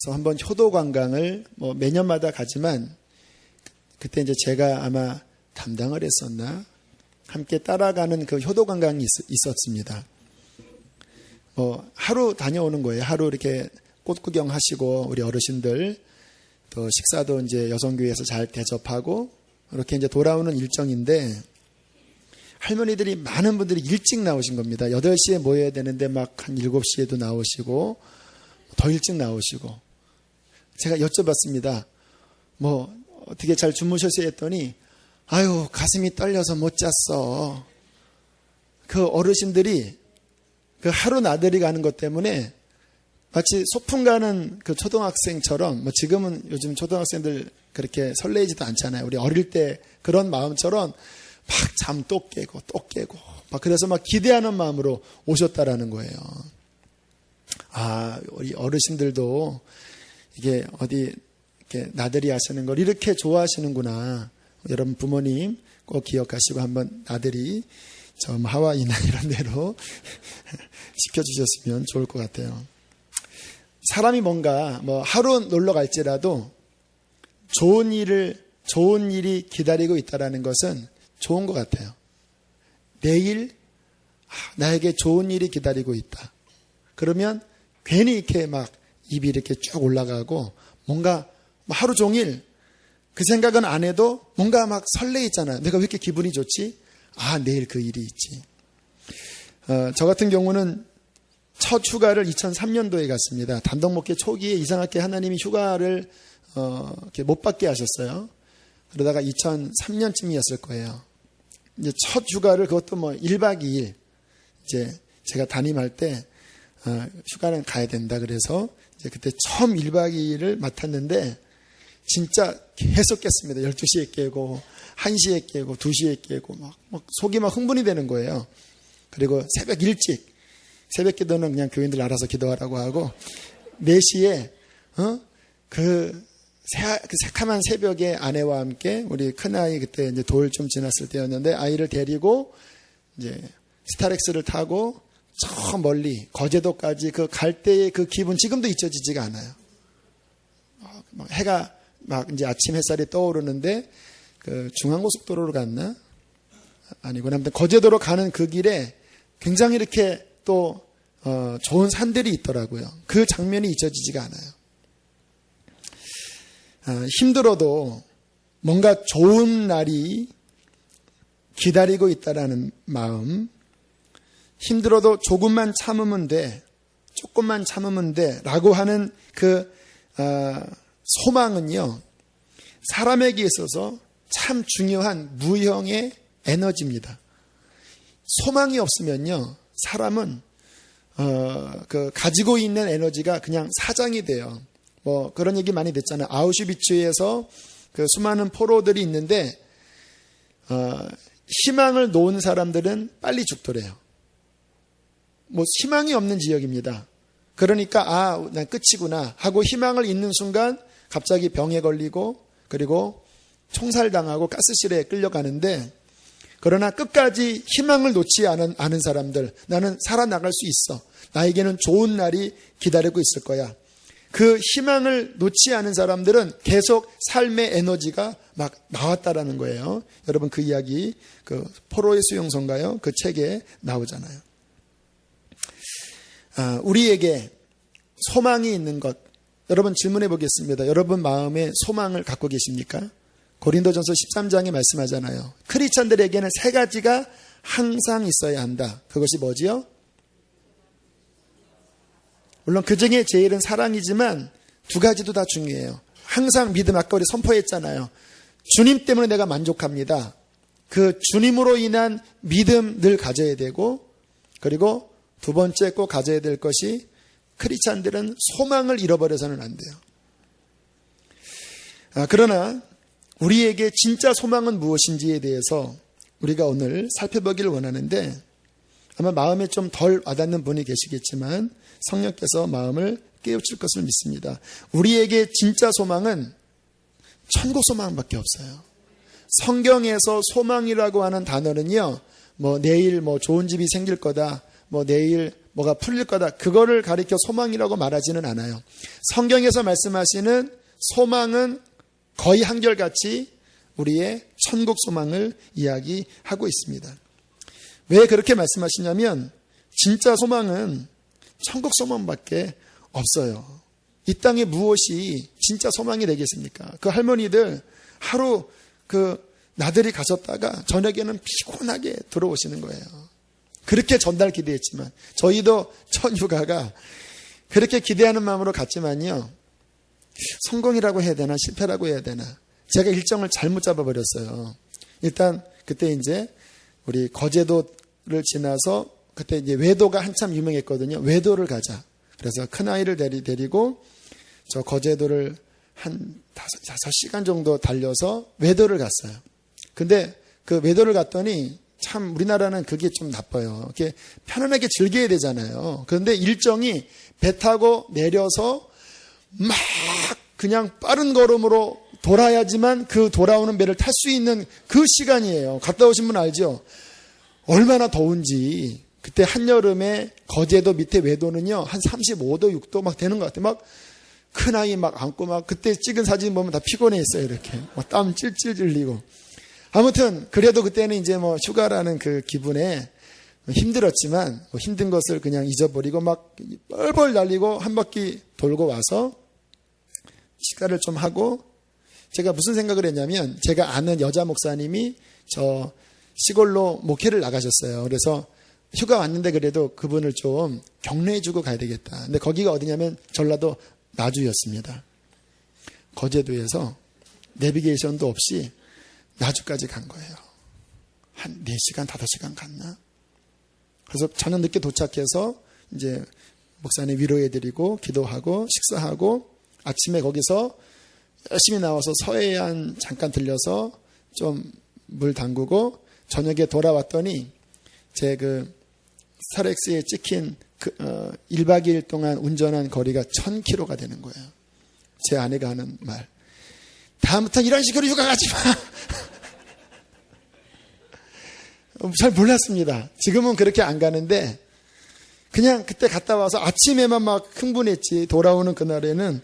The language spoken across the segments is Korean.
그래서 한번 효도 관광을 뭐 매년마다 가지만 그때 이제 제가 아마 담당을 했었나? 함께 따라가는 그 효도 관광이 있었습니다. 하루 다녀오는 거예요. 하루 이렇게 꽃 구경하시고 우리 어르신들 또 식사도 이제 여성교회에서 잘 대접하고 이렇게 이제 돌아오는 일정인데 할머니들이 많은 분들이 일찍 나오신 겁니다. 8시에 모여야 되는데 막 한 7시에도 나오시고 더 일찍 나오시고 제가 여쭤봤습니다. 뭐 어떻게 잘 주무셨어요 했더니 아유 가슴이 떨려서 못 잤어. 그 어르신들이 그 하루 나들이 가는 것 때문에 마치 소풍 가는 그 초등학생처럼 뭐 지금은 요즘 초등학생들 그렇게 설레지도 않잖아요. 우리 어릴 때 그런 마음처럼 막 잠 또 깨고 막 그래서 막 기대하는 마음으로 오셨다라는 거예요. 아, 우리 어르신들도 이게 어디 이렇게 나들이 하시는 걸 이렇게 좋아하시는구나. 여러분 부모님 꼭 기억하시고 한번 나들이 좀 하와이나 이런 데로 시켜주셨으면 좋을 것 같아요. 사람이 뭔가 뭐 하루 놀러 갈지라도 좋은 일이 기다리고 있다라는 것은 좋은 것 같아요. 내일 나에게 좋은 일이 기다리고 있다. 그러면 괜히 이렇게 막 입이 이렇게 쭉 올라가고 뭔가 하루 종일 그 생각은 안 해도 뭔가 막 설레 있잖아요. 내가 왜 이렇게 기분이 좋지? 아, 내일 그 일이 있지. 저 같은 경우는 첫 휴가를 2003년도에 갔습니다. 단독 목회 초기에 이상하게 하나님이 휴가를 이렇게 못 받게 하셨어요. 그러다가 2003년쯤이었을 거예요. 이제 첫 휴가를 그것도 뭐 1박 2일 이제 제가 담임할 때 휴가는 가야 된다 그래서 이제 그때 처음 1박 2일을 맡았는데 진짜 계속 깼습니다. 12시에 깨고 1시에 깨고 2시에 깨고 막 속이 막 흥분이 되는 거예요. 그리고 새벽 일찍 새벽 기도는 그냥 교인들 알아서 기도하라고 하고 4시에 그 새카만 새벽에 아내와 함께 우리 큰아이 그때 이제 돌 좀 지났을 때였는데 아이를 데리고 이제 스타렉스를 타고 저 멀리 거제도까지 그 갈 때의 그 기분 지금도 잊혀지지가 않아요. 해가 막 이제 아침 햇살이 떠오르는데 그 중앙고속도로로 갔나? 아니고 아무튼 거제도로 가는 그 길에 굉장히 이렇게 또 좋은 산들이 있더라고요. 그 장면이 잊혀지지가 않아요. 힘들어도 뭔가 좋은 날이 기다리고 있다라는 마음, 힘들어도 조금만 참으면 돼, 조금만 참으면 돼 라고 하는 그 소망은요, 사람에게 있어서 참 중요한 무형의 에너지입니다. 소망이 없으면요, 사람은 그 가지고 있는 에너지가 그냥 사장이 돼요. 뭐 그런 얘기 많이 듣잖아요. 아우슈비츠에서 그 수많은 포로들이 있는데 희망을 놓은 사람들은 빨리 죽더래요. 뭐 희망이 없는 지역입니다. 그러니까 난 끝이구나 하고 희망을 잊는 순간 갑자기 병에 걸리고 그리고 총살당하고 가스실에 끌려가는데 그러나 끝까지 희망을 놓지 않은 사람들, 나는 살아나갈 수 있어. 나에게는 좋은 날이 기다리고 있을 거야. 그 희망을 놓지 않은 사람들은 계속 삶의 에너지가 막 나왔다라는 거예요. 여러분 그 이야기 그 포로의 수용소인가요? 그 책에 나오잖아요. 우리에게 소망이 있는 것, 여러분 질문해 보겠습니다. 여러분 마음에 소망을 갖고 계십니까? 고린도전서 13장에 말씀하잖아요. 크리스찬들에게는 3가지가 항상 있어야 한다. 그것이 뭐지요? 물론 그 중에 제일은 사랑이지만 2가지도 다 중요해요. 항상 믿음, 아까 우리 선포했잖아요. 주님 때문에 내가 만족합니다. 그 주님으로 인한 믿음 늘 가져야 되고, 그리고 2번째 꼭 가져야 될 것이 크리스찬들은 소망을 잃어버려서는 안 돼요. 그러나 우리에게 진짜 소망은 무엇인지에 대해서 우리가 오늘 살펴보기를 원하는데, 아마 마음에 좀 덜 와닿는 분이 계시겠지만 성령께서 마음을 깨우칠 것을 믿습니다. 우리에게 진짜 소망은 천국 소망밖에 없어요. 성경에서 소망이라고 하는 단어는요, 뭐 내일 뭐 좋은 집이 생길 거다, 뭐 내일 뭐가 풀릴 거다. 그거를 가리켜 소망이라고 말하지는 않아요. 성경에서 말씀하시는 소망은 거의 한결같이 우리의 천국 소망을 이야기하고 있습니다. 왜 그렇게 말씀하시냐면 진짜 소망은 천국 소망밖에 없어요. 이 땅에 무엇이 진짜 소망이 되겠습니까? 그 할머니들 하루 나들이 가셨다가 저녁에는 피곤하게 들어오시는 거예요. 그렇게 전달 기대했지만 저희도 첫 휴가가 그렇게 기대하는 마음으로 갔지만요. 성공이라고 해야 되나 실패라고 해야 되나 제가 일정을 잘못 잡아버렸어요. 일단 그때 이제 우리 거제도를 지나서 그때 이제 외도가 한참 유명했거든요. 외도를 가자. 그래서 큰아이를 데리고 저 거제도를 한 5시간 정도 달려서 외도를 갔어요. 근데 그 외도를 갔더니 참 우리나라는 그게 좀 나빠요. 이렇게 편안하게 즐겨야 되잖아요. 그런데 일정이 배 타고 내려서 막 그냥 빠른 걸음으로 돌아야지만 그 돌아오는 배를 탈 수 있는 그 시간이에요. 갔다 오신 분 알죠? 얼마나 더운지. 그때 한여름에 거제도 밑에 외도는요 한 35도 6도 막 되는 것 같아요. 막 큰아이 막 안고 막 그때 찍은 사진 보면 다 피곤해 있어요. 이렇게 땀 찔찔 흘리고. 아무튼 그래도 그때는 이제 뭐 휴가라는 그 기분에 힘들었지만 힘든 것을 그냥 잊어버리고 막 뻘뻘 날리고 한 바퀴 돌고 와서 식사를 좀 하고 제가 무슨 생각을 했냐면 제가 아는 여자 목사님이 저 시골로 목회를 나가셨어요. 그래서 휴가 왔는데 그래도 그분을 좀 격려해주고 가야 되겠다. 근데 거기가 어디냐면 전라도 나주였습니다. 거제도에서 내비게이션도 없이 나주까지 간 거예요. 한 4시간, 5시간 갔나? 그래서 저는 늦게 도착해서 이제 목사님 위로해드리고 기도하고 식사하고 아침에 거기서 열심히 나와서 서해안 잠깐 들려서 좀 물 담그고 저녁에 돌아왔더니 제 그 스타렉스에 찍힌 1박 2일 동안 운전한 거리가 1000km가 되는 거예요. 제 아내가 하는 말. 다음부터 이런 식으로 휴가 가지 마. 잘 몰랐습니다. 지금은 그렇게 안 가는데 그냥 그때 갔다 와서 아침에만 막 흥분했지. 돌아오는 그날에는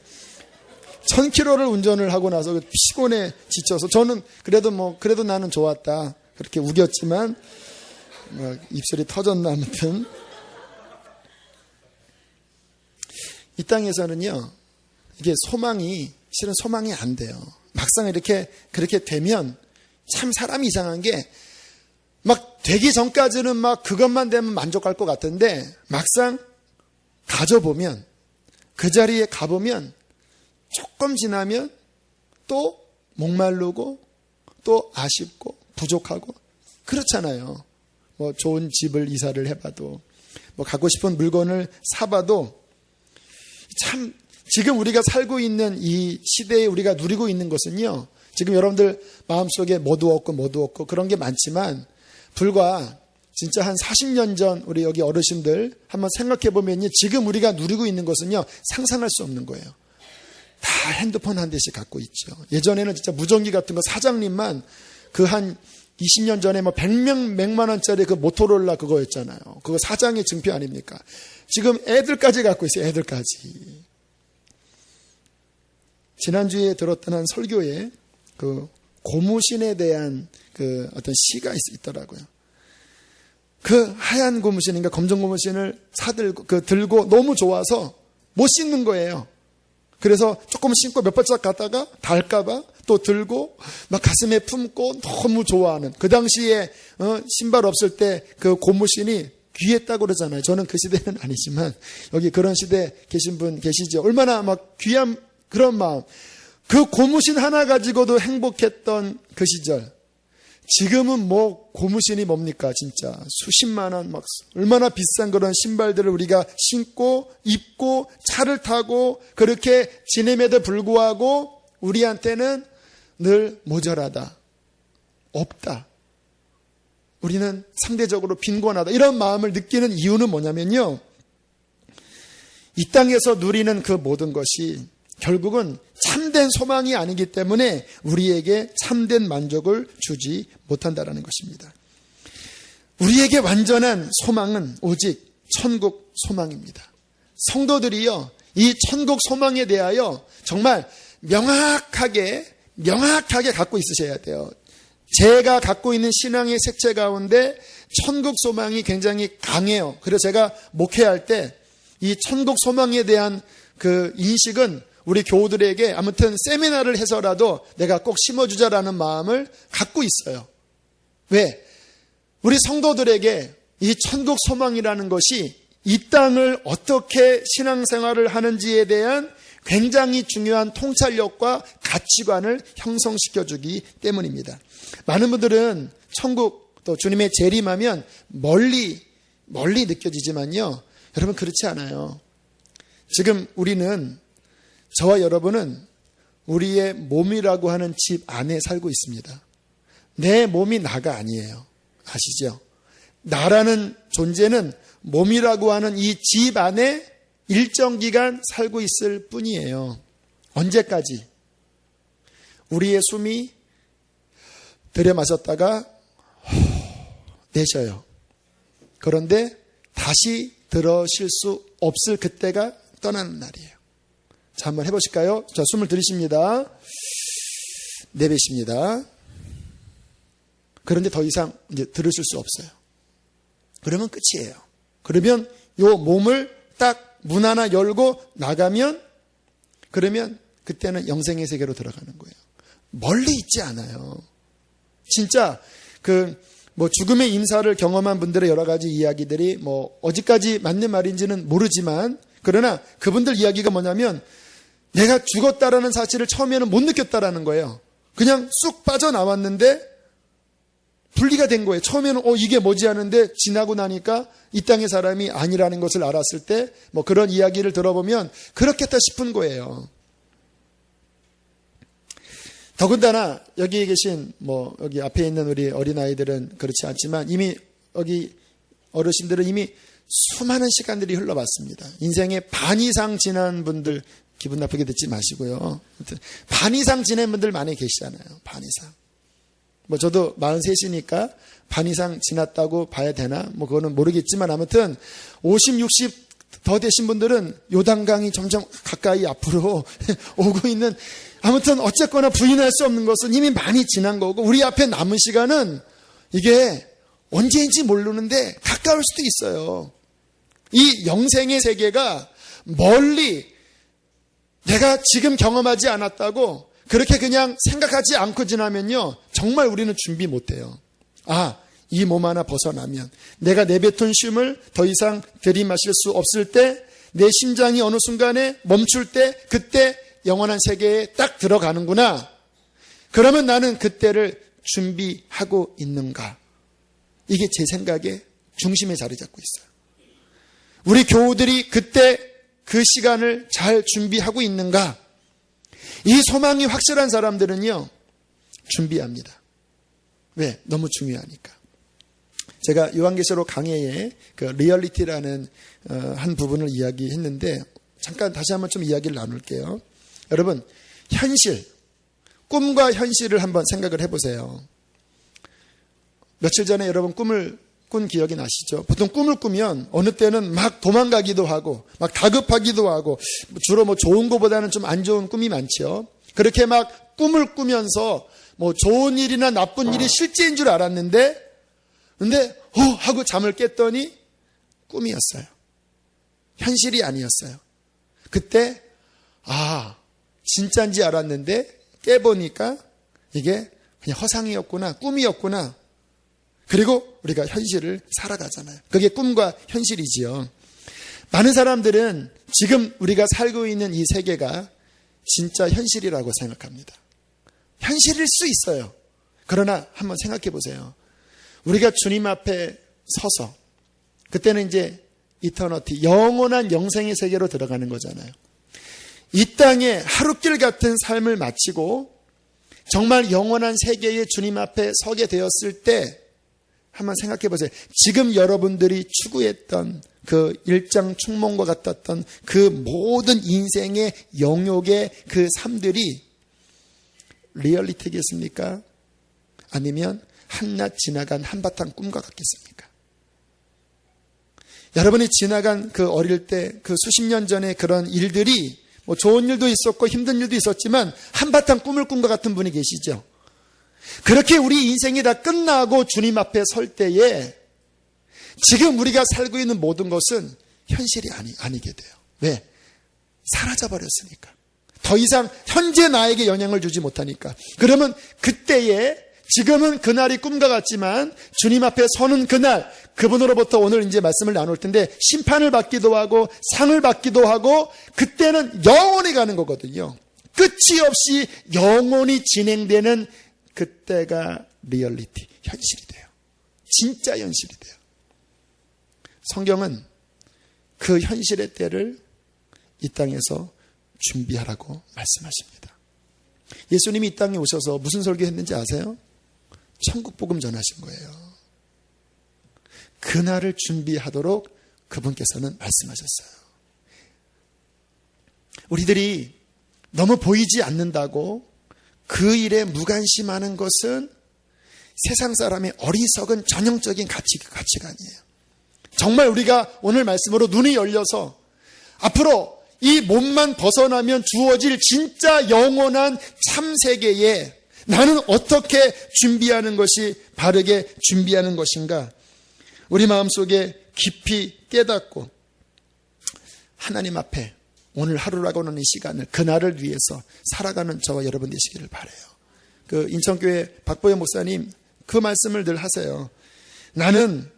1000km를 운전을 하고 나서 피곤해 지쳐서 저는 그래도 나는 좋았다. 그렇게 우겼지만 입술이 터졌나 아무튼 이 땅에서는요 이게 실은 소망이 안 돼요. 막상 그렇게 되면 참 사람이 이상한 게 막 되기 전까지는 막 그것만 되면 만족할 것 같은데 막상 가져보면 그 자리에 가보면 조금 지나면 또 목마르고 또 아쉽고 부족하고 그렇잖아요. 뭐 좋은 집을 이사를 해봐도 뭐 갖고 싶은 물건을 사봐도 참 지금 우리가 살고 있는 이 시대에 우리가 누리고 있는 것은요. 지금 여러분들 마음속에 뭐도 없고 그런 게 많지만 불과 진짜 한 40년 전 우리 여기 어르신들 한번 생각해 보면요. 지금 우리가 누리고 있는 것은요. 상상할 수 없는 거예요. 다 핸드폰 한 대씩 갖고 있죠. 예전에는 진짜 무전기 같은 거 사장님만 그 한 20년 전에 뭐 100만 원짜리 그 모토로라 그거였잖아요. 그거 사장의 증표 아닙니까? 지금 애들까지 갖고 있어요. 애들까지. 지난주에 들었던 한 설교에 그 고무신에 대한 그 어떤 시가 있더라고요. 그 하얀 고무신인가 검정 고무신을 들고 너무 좋아서 못 신는 거예요. 그래서 조금 신고 몇 발짝 갔다가 닳을까봐 또 들고 막 가슴에 품고 너무 좋아하는 그 당시에 신발 없을 때 그 고무신이 귀했다고 그러잖아요. 저는 그 시대는 아니지만 여기 그런 시대 계신 분 계시죠. 얼마나 막 귀한 그런 마음. 그 고무신 하나 가지고도 행복했던 그 시절. 지금은 뭐 고무신이 뭡니까 진짜 수십만 원 막 얼마나 비싼 그런 신발들을 우리가 신고 입고 차를 타고 그렇게 지냄에도 불구하고 우리한테는 늘 모자라다. 없다. 우리는 상대적으로 빈곤하다. 이런 마음을 느끼는 이유는 뭐냐면요. 이 땅에서 누리는 그 모든 것이 결국은 참된 소망이 아니기 때문에 우리에게 참된 만족을 주지 못한다는 것입니다. 우리에게 완전한 소망은 오직 천국 소망입니다. 성도들이요, 이 천국 소망에 대하여 정말 명확하게 갖고 있으셔야 돼요. 제가 갖고 있는 신앙의 색채 가운데 천국 소망이 굉장히 강해요. 그래서 제가 목회할 때 이 천국 소망에 대한 그 인식은 우리 교우들에게 아무튼 세미나를 해서라도 내가 꼭 심어주자라는 마음을 갖고 있어요. 왜? 우리 성도들에게 이 천국 소망이라는 것이 이 땅을 어떻게 신앙생활을 하는지에 대한 굉장히 중요한 통찰력과 가치관을 형성시켜주기 때문입니다. 많은 분들은 천국 또 주님의 재림하면 멀리 느껴지지만요. 여러분 그렇지 않아요. 지금 우리는 저와 여러분은 우리의 몸이라고 하는 집 안에 살고 있습니다. 내 몸이 나가 아니에요. 아시죠? 나라는 존재는 몸이라고 하는 이 집 안에 일정 기간 살고 있을 뿐이에요. 언제까지? 우리의 숨이 들여 마셨다가 내쉬어요. 그런데 다시 들어쉴 수 없을 그때가 떠나는 날이에요. 자, 한번 해보실까요? 자, 숨을 들이쉽니다. 내뱉습니다. 그런데 더 이상 이제 들으실 수 없어요. 그러면 끝이에요. 그러면 요 몸을 딱 문 하나 열고 나가면 그러면 그때는 영생의 세계로 들어가는 거예요. 멀리 있지 않아요. 진짜 죽음의 임사를 경험한 분들의 여러 가지 이야기들이 어디까지 맞는 말인지는 모르지만 그러나 그분들 이야기가 뭐냐면 내가 죽었다라는 사실을 처음에는 못 느꼈다라는 거예요. 그냥 쑥 빠져나왔는데 분리가 된 거예요. 처음에는 이게 뭐지 하는데 지나고 나니까 이 땅의 사람이 아니라는 것을 알았을 때 그런 이야기를 들어보면 그렇겠다 싶은 거예요. 더군다나 여기 계신 여기 앞에 있는 우리 어린아이들은 그렇지 않지만 이미 여기 어르신들은 이미 수많은 시간들이 흘러봤습니다. 인생의 반 이상 지난 분들 기분 나쁘게 듣지 마시고요. 반 이상 지낸 분들 많이 계시잖아요. 반 이상. 저도 43이니까 반 이상 지났다고 봐야 되나? 그거는 모르겠지만 아무튼 50, 60 더 되신 분들은 요단강이 점점 가까이 앞으로 오고 있는 아무튼 어쨌거나 부인할 수 없는 것은 이미 많이 지난 거고 우리 앞에 남은 시간은 이게 언제인지 모르는데 가까울 수도 있어요. 이 영생의 세계가 멀리 내가 지금 경험하지 않았다고 그렇게 그냥 생각하지 않고 지나면요. 정말 우리는 준비 못해요. 이 몸 하나 벗어나면 내가 내뱉은 쉼을 더 이상 들이마실 수 없을 때 내 심장이 어느 순간에 멈출 때 그때 영원한 세계에 딱 들어가는구나. 그러면 나는 그때를 준비하고 있는가. 이게 제 생각의 중심에 자리 잡고 있어요. 우리 교우들이 그때 그 시간을 잘 준비하고 있는가. 이 소망이 확실한 사람들은요. 준비합니다. 왜? 너무 중요하니까. 제가 요한계시록 강해에 그 리얼리티라는 한 부분을 이야기했는데 잠깐 다시 한번 좀 이야기를 나눌게요. 여러분, 현실, 꿈과 현실을 한번 생각을 해보세요. 며칠 전에 여러분 꿈을 꾼 기억이 나시죠? 보통 꿈을 꾸면 어느 때는 막 도망가기도 하고 막 다급하기도 하고 주로 좋은 것보다는 좀 안 좋은 꿈이 많죠. 그렇게 막 꿈을 꾸면서 좋은 일이나 나쁜 일이 실제인 줄 알았는데 근데 하고 잠을 깼더니 꿈이었어요. 현실이 아니었어요. 그때 진짜인지 알았는데 깨보니까 이게 그냥 허상이었구나, 꿈이었구나. 그리고 우리가 현실을 살아가잖아요. 그게 꿈과 현실이지요. 많은 사람들은 지금 우리가 살고 있는 이 세계가 진짜 현실이라고 생각합니다. 현실일 수 있어요. 그러나 한번 생각해 보세요. 우리가 주님 앞에 서서 그때는 이제 이터너티, 영원한 영생의 세계로 들어가는 거잖아요. 이 땅에 하룻길 같은 삶을 마치고 정말 영원한 세계의 주님 앞에 서게 되었을 때 한번 생각해 보세요. 지금 여러분들이 추구했던 그 일장춘몽과 같았던 그 모든 인생의 영역의 그 삶들이 리얼리티겠습니까? 아니면 한낮 지나간 한바탕 꿈과 같겠습니까? 여러분이 지나간 그 어릴 때 그 수십 년 전에 그런 일들이 뭐 좋은 일도 있었고 힘든 일도 있었지만 한바탕 꿈을 꾼 것 같은 분이 계시죠. 그렇게 우리 인생이 다 끝나고 주님 앞에 설 때에 지금 우리가 살고 있는 모든 것은 현실이 아니게 돼요. 왜? 사라져버렸으니까. 더 이상 현재 나에게 영향을 주지 못하니까. 그러면 그때에 지금은 그날이 꿈과 같지만 주님 앞에 서는 그날, 그분으로부터 오늘 이제 말씀을 나눌 텐데 심판을 받기도 하고 상을 받기도 하고 그때는 영원히 가는 거거든요. 끝이 없이 영원히 진행되는 그때가 리얼리티, 현실이 돼요. 진짜 현실이 돼요. 성경은 그 현실의 때를 이 땅에서 준비하라고 말씀하십니다. 예수님이 이 땅에 오셔서 무슨 설교했는지 아세요? 천국 복음 전하신 거예요. 그날을 준비하도록 그분께서는 말씀하셨어요. 우리들이 너무 보이지 않는다고 그 일에 무관심하는 것은 세상 사람의 어리석은 전형적인 가치관이에요. 정말 우리가 오늘 말씀으로 눈이 열려서 앞으로 이 몸만 벗어나면 주어질 진짜 영원한 참 세계에 나는 어떻게 준비하는 것이 바르게 준비하는 것인가? 우리 마음속에 깊이 깨닫고 하나님 앞에 오늘 하루라고 하는 이 시간을 그날을 위해서 살아가는 저와 여러분 되시기를 바라요. 그 인천교회 박보영 목사님 그 말씀을 늘 하세요. 나는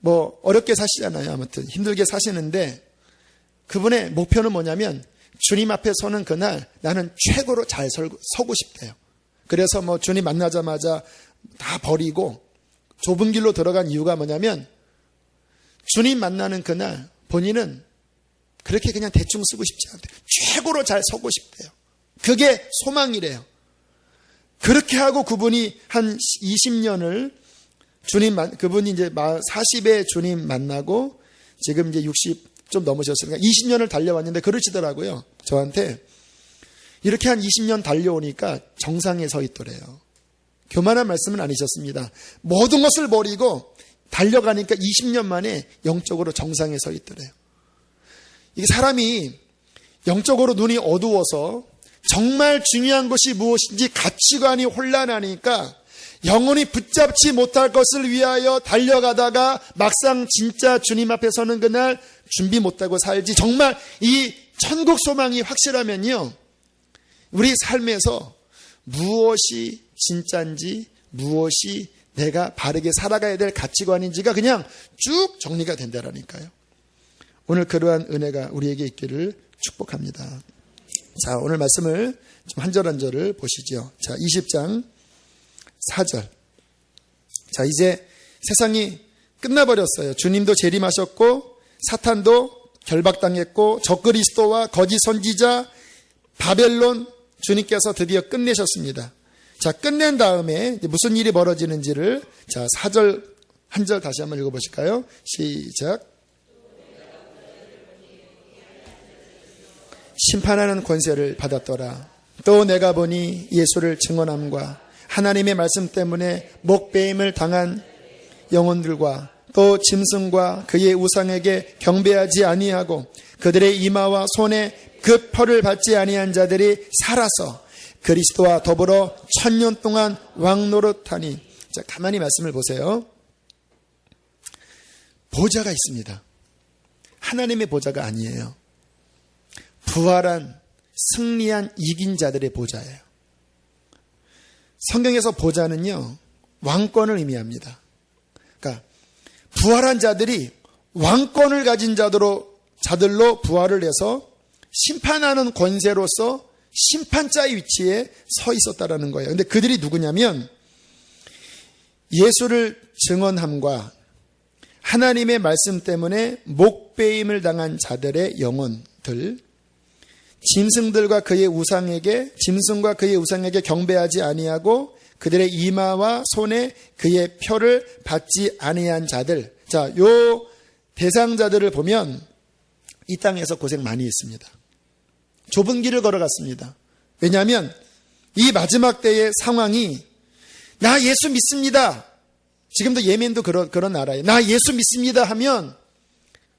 뭐 어렵게 사시잖아요. 아무튼 힘들게 사시는데 그분의 목표는 뭐냐면 주님 앞에 서는 그날 나는 최고로 잘 서고 싶대요. 그래서 뭐 주님 만나자마자 다 버리고 좁은 길로 들어간 이유가 뭐냐면 주님 만나는 그날 본인은 그렇게 그냥 대충 쓰고 싶지 않대요. 최고로 잘 서고 싶대요. 그게 소망이래요. 그렇게 하고 그분이 한 20년을 그분이 이제 40에 주님 만나고 지금 이제 60 좀 넘으셨으니까 20년을 달려왔는데 그러시더라고요. 저한테 이렇게 한 20년 달려오니까 정상에 서 있더래요. 교만한 말씀은 아니셨습니다. 모든 것을 버리고 달려가니까 20년 만에 영적으로 정상에 서 있더래요. 이게 사람이 영적으로 눈이 어두워서 정말 중요한 것이 무엇인지 가치관이 혼란하니까 영원히 붙잡지 못할 것을 위하여 달려가다가 막상 진짜 주님 앞에 서는 그날 준비 못하고 살지. 정말 이 천국 소망이 확실하면요, 우리 삶에서 무엇이 진짜인지 무엇이 내가 바르게 살아가야 될 가치관인지가 그냥 쭉 정리가 된다라니까요. 오늘 그러한 은혜가 우리에게 있기를 축복합니다. 자, 오늘 말씀을 좀 한 절 한 절을 보시죠. 자, 20장 4절. 자, 이제 세상이 끝나버렸어요. 주님도 재림하셨고 사탄도 결박당했고 적그리스도와 거짓 선지자 바벨론 주님께서 드디어 끝내셨습니다. 자, 끝낸 다음에 무슨 일이 벌어지는지를 자, 4절 한 절 다시 한번 읽어보실까요? 시작. 심판하는 권세를 받았더라. 또 내가 보니 예수를 증언함과 하나님의 말씀 때문에 목배임을 당한 영혼들과 또 짐승과 그의 우상에게 경배하지 아니하고 그들의 이마와 손에 그 표를 받지 아니한 자들이 살아서 그리스도와 더불어 1000년 동안 왕노릇하니. 자, 가만히 말씀을 보세요. 보좌가 있습니다. 하나님의 보좌가 아니에요. 부활한 승리한 이긴 자들의 보좌예요. 성경에서 보좌는요, 왕권을 의미합니다. 그러니까 부활한 자들이 왕권을 가진 자들로 부활을 해서 심판하는 권세로서 심판자의 위치에 서 있었다라는 거예요. 근데 그들이 누구냐면 예수를 증언함과 하나님의 말씀 때문에 목배임을 당한 자들의 영혼들, 짐승과 그의 우상에게 경배하지 아니하고 그들의 이마와 손에 그의 표를 받지 아니한 자들. 자, 요 대상자들을 보면 이 땅에서 고생 많이 했습니다. 좁은 길을 걸어갔습니다. 왜냐하면 이 마지막 때의 상황이 나 예수 믿습니다. 지금도 예멘도 그런 나라예요. 나 예수 믿습니다 하면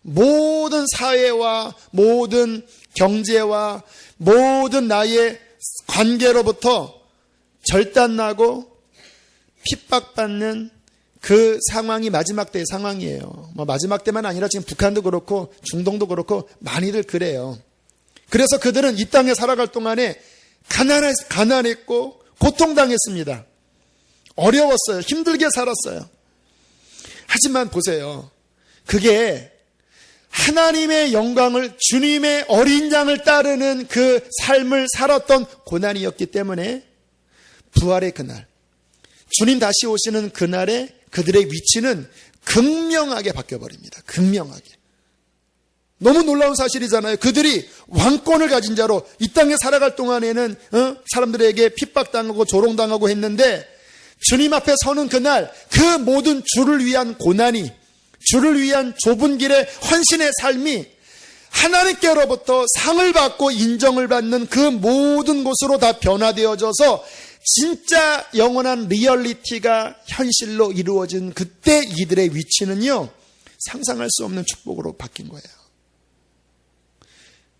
모든 사회와 모든 경제와 모든 나의 관계로부터 절단나고 핍박받는 그 상황이 마지막 때의 상황이에요. 마지막 때만 아니라 지금 북한도 그렇고 중동도 그렇고 많이들 그래요. 그래서 그들은 이 땅에 살아갈 동안에 가난했고 고통당했습니다. 어려웠어요. 힘들게 살았어요. 하지만 보세요. 그게 하나님의 영광을, 주님의 어린 양을 따르는 그 삶을 살았던 고난이었기 때문에 부활의 그날, 주님 다시 오시는 그날에 그들의 위치는 극명하게 바뀌어버립니다. 극명하게. 너무 놀라운 사실이잖아요. 그들이 왕권을 가진 자로 이 땅에 살아갈 동안에는 사람들에게 핍박당하고 조롱당하고 했는데 주님 앞에 서는 그날 그 모든 주를 위한 고난이, 주를 위한 좁은 길의 헌신의 삶이 하나님께로부터 상을 받고 인정을 받는 그 모든 곳으로 다 변화되어져서 진짜 영원한 리얼리티가 현실로 이루어진 그때 이들의 위치는요, 상상할 수 없는 축복으로 바뀐 거예요.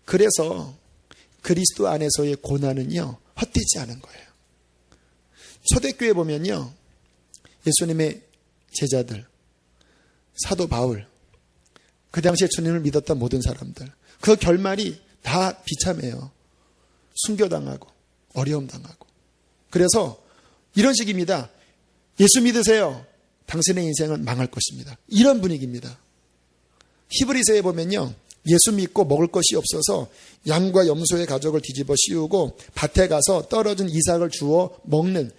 그래서 그리스도 안에서의 고난은요, 헛되지 않은 거예요. 초대교회 보면요, 예수님의 제자들, 사도 바울, 그 당시에 주님을 믿었던 모든 사람들, 그 결말이 다 비참해요. 순교당하고 어려움 당하고. 그래서 이런 식입니다. 예수 믿으세요. 당신의 인생은 망할 것입니다. 이런 분위기입니다. 히브리서에 보면요, 예수 믿고 먹을 것이 없어서 양과 염소의 가족을 뒤집어 씌우고 밭에 가서 떨어진 이삭을 주워 먹는,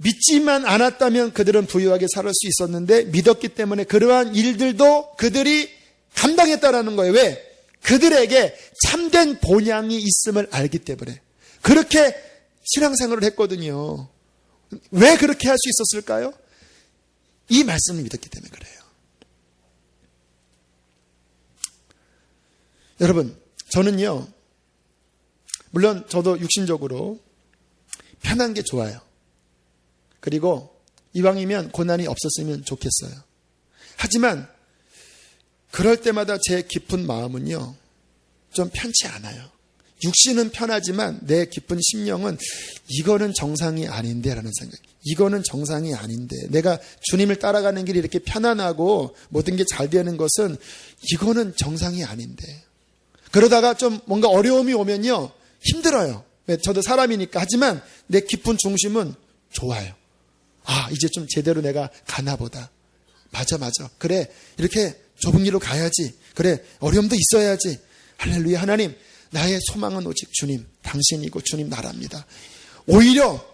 믿지만 않았다면 그들은 부유하게 살 수 있었는데 믿었기 때문에 그러한 일들도 그들이 감당했다라는 거예요. 왜? 그들에게 참된 본향이 있음을 알기 때문에 그렇게 신앙생활을 했거든요. 왜 그렇게 할 수 있었을까요? 이 말씀을 믿었기 때문에 그래요. 여러분, 저는요, 물론 저도 육신적으로 편한 게 좋아요. 그리고 이왕이면 고난이 없었으면 좋겠어요. 하지만 그럴 때마다 제 깊은 마음은요, 좀 편치 않아요. 육신은 편하지만 내 깊은 심령은 이거는 정상이 아닌데 라는 생각. 이거는 정상이 아닌데, 내가 주님을 따라가는 길이 이렇게 편안하고 모든 게 잘 되는 것은 이거는 정상이 아닌데. 그러다가 좀 뭔가 어려움이 오면요, 힘들어요. 저도 사람이니까. 하지만 내 깊은 중심은 좋아요. 아, 이제 좀 제대로 내가 가나 보다. 맞아. 그래, 이렇게 좁은 길로 가야지. 그래, 어려움도 있어야지. 할렐루야. 하나님, 나의 소망은 오직 주님, 당신이고 주님 나라입니다. 오히려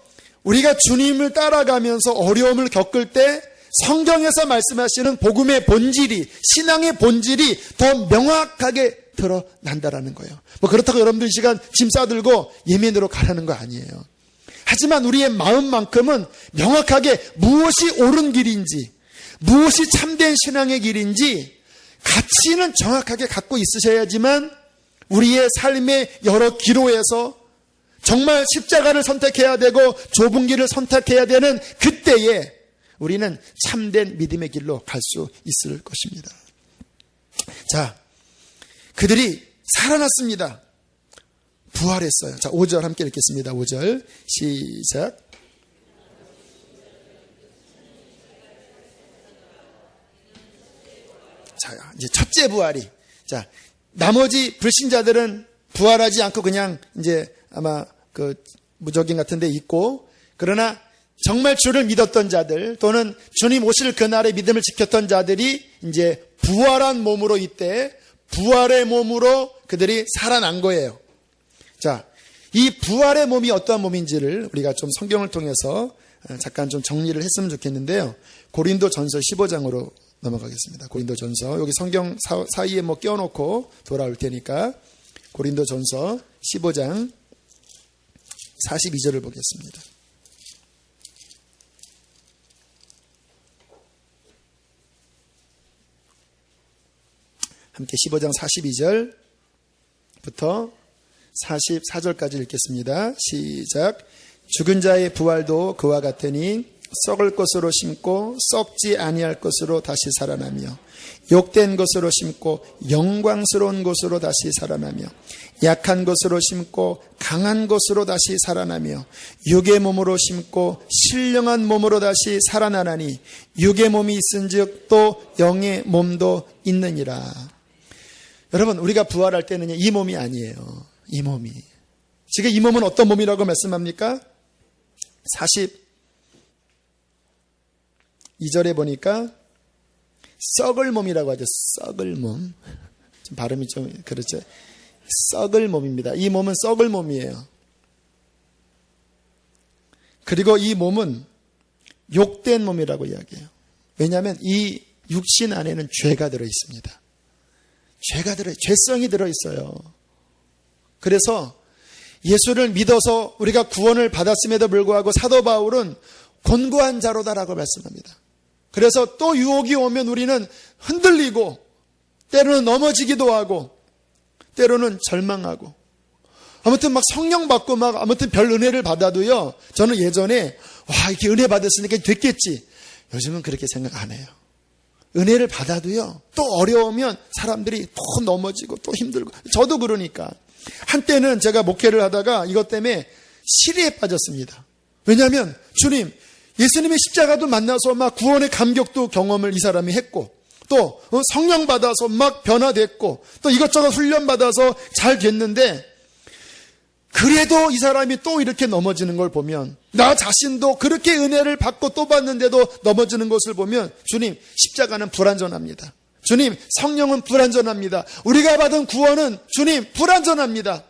우리가 주님을 따라가면서 어려움을 겪을 때 성경에서 말씀하시는 복음의 본질이, 신앙의 본질이 더 명확하게 드러난다라는 거예요. 그렇다고 여러분들 이 시간 짐 싸들고 예멘으로 가라는 거 아니에요. 하지만 우리의 마음만큼은 명확하게 무엇이 옳은 길인지, 무엇이 참된 신앙의 길인지 가치는 정확하게 갖고 있으셔야지만 우리의 삶의 여러 기로에서 정말 십자가를 선택해야 되고 좁은 길을 선택해야 되는 그때에 우리는 참된 믿음의 길로 갈 수 있을 것입니다. 자, 그들이 살아났습니다. 부활했어요. 자, 5절 함께 읽겠습니다. 5절 시작. 자, 이제 첫째 부활이. 자, 나머지 불신자들은 부활하지 않고 그냥 이제 아마 그 무적인 같은 데 있고, 그러나 정말 주를 믿었던 자들 또는 주님 오실 그날의 믿음을 지켰던 자들이 이제 부활한 몸으로, 이때 부활의 몸으로 그들이 살아난 거예요. 자, 이 부활의 몸이 어떠한 몸인지를 우리가 좀 성경을 통해서 잠깐 좀 정리를 했으면 좋겠는데요. 고린도전서 15장으로 넘어가겠습니다. 고린도전서, 여기 성경 사이에 뭐 껴놓고 돌아올 테니까 고린도전서 15장 42절을 보겠습니다. 함께 15장 42절부터 44절까지 읽겠습니다. 시작. 죽은 자의 부활도 그와 같으니 썩을 것으로 심고 썩지 아니할 것으로 다시 살아나며 욕된 것으로 심고 영광스러운 것으로 다시 살아나며 약한 것으로 심고 강한 것으로 다시 살아나며 육의 몸으로 심고 신령한 몸으로 다시 살아나나니 육의 몸이 있은즉 또 영의 몸도 있느니라. 여러분, 우리가 부활할 때는 이 몸이 아니에요. 이 몸이. 지금 이 몸은 어떤 몸이라고 말씀합니까? 42절에 보니까 썩을 몸이라고 하죠. 썩을 몸. 좀 발음이 좀 그렇죠. 썩을 몸입니다. 이 몸은 썩을 몸이에요. 그리고 이 몸은 욕된 몸이라고 이야기해요. 왜냐하면 이 육신 안에는 죄가 들어 있습니다. 죄성이 들어 있어요. 그래서 예수를 믿어서 우리가 구원을 받았음에도 불구하고 사도 바울은 곤고한 자로다라고 말씀합니다. 그래서 또 유혹이 오면 우리는 흔들리고 때로는 넘어지기도 하고 때로는 절망하고 아무튼 막 성령 받고 막 아무튼 별 은혜를 받아도요. 저는 예전에 와 이렇게 은혜 받았으니까 됐겠지. 요즘은 그렇게 생각 안 해요. 은혜를 받아도요. 또 어려우면 사람들이 또 넘어지고 또 힘들고 저도 그러니까 한때는 제가 목회를 하다가 이것 때문에 시리에 빠졌습니다. 왜냐하면 주님 예수님의 십자가도 만나서 막 구원의 감격도 경험을 이 사람이 했고 또 성령 받아서 막 변화됐고 또 이것저것 훈련 받아서 잘 됐는데 그래도 이 사람이 또 이렇게 넘어지는 걸 보면 나 자신도 그렇게 은혜를 받고 또 받는데도 넘어지는 것을 보면 주님 십자가는 불완전합니다. 주님 성령은 불완전합니다. 우리가 받은 구원은 주님 불완전합니다.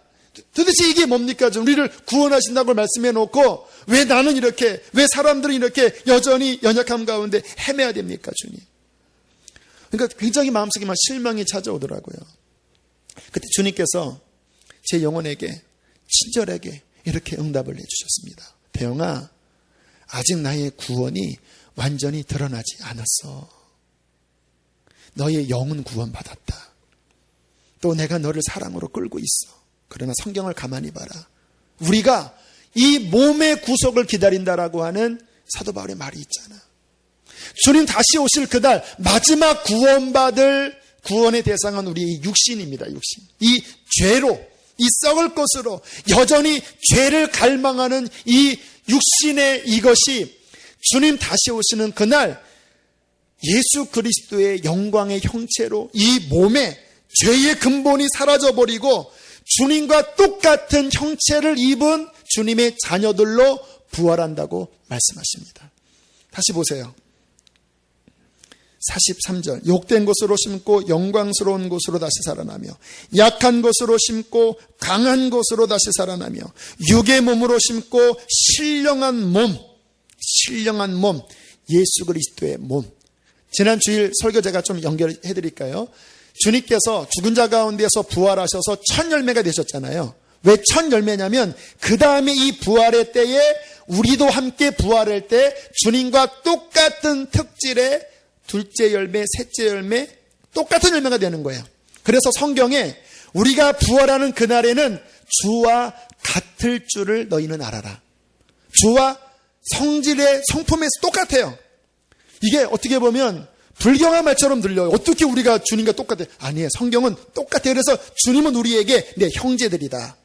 도대체 이게 뭡니까? 우리를 구원하신다고 말씀해 놓고 왜 나는 이렇게 왜 사람들은 이렇게 여전히 연약함 가운데 헤매야 됩니까? 주님. 그러니까 굉장히 마음속에 막 실망이 찾아오더라고요. 그때 주님께서 제 영혼에게 친절하게 이렇게 응답을 해주셨습니다. 대영아, 아직 나의 구원이 완전히 드러나지 않았어. 너의 영은 구원받았다. 또 내가 너를 사랑으로 끌고 있어. 그러나 성경을 가만히 봐라. 우리가 이 몸의 구속을 기다린다라고 하는 사도 바울의 말이 있잖아. 주님 다시 오실 그날 마지막 구원받을 구원의 대상은 우리 육신입니다. 육신. 이 죄로 이 썩을 것으로 여전히 죄를 갈망하는 이 육신의 이것이 주님 다시 오시는 그날 예수 그리스도의 영광의 형체로 이 몸에 죄의 근본이 사라져버리고 주님과 똑같은 형체를 입은 주님의 자녀들로 부활한다고 말씀하십니다. 다시 보세요. 43절 욕된 것으로 심고 영광스러운 것으로 다시 살아나며 약한 것으로 심고 강한 것으로 다시 살아나며 육의 몸으로 심고 신령한 몸 예수 그리스도의 몸. 지난 주일 설교 제가 좀 연결해 드릴까요? 주님께서 죽은 자 가운데서 부활하셔서 첫 열매가 되셨잖아요. 왜 첫 열매냐면 그 다음에 이 부활의 때에 우리도 함께 부활할 때 주님과 똑같은 특질의 둘째 열매, 셋째 열매, 똑같은 열매가 되는 거예요. 그래서 성경에 우리가 부활하는 그날에는 주와 같을 줄을 너희는 알아라. 주와 성질의 성품에서 똑같아요. 이게 어떻게 보면 불경한 말처럼 들려요. 어떻게 우리가 주님과 똑같아요? 아니에요. 성경은 똑같아요. 그래서 주님은 우리에게 내 형제들이다.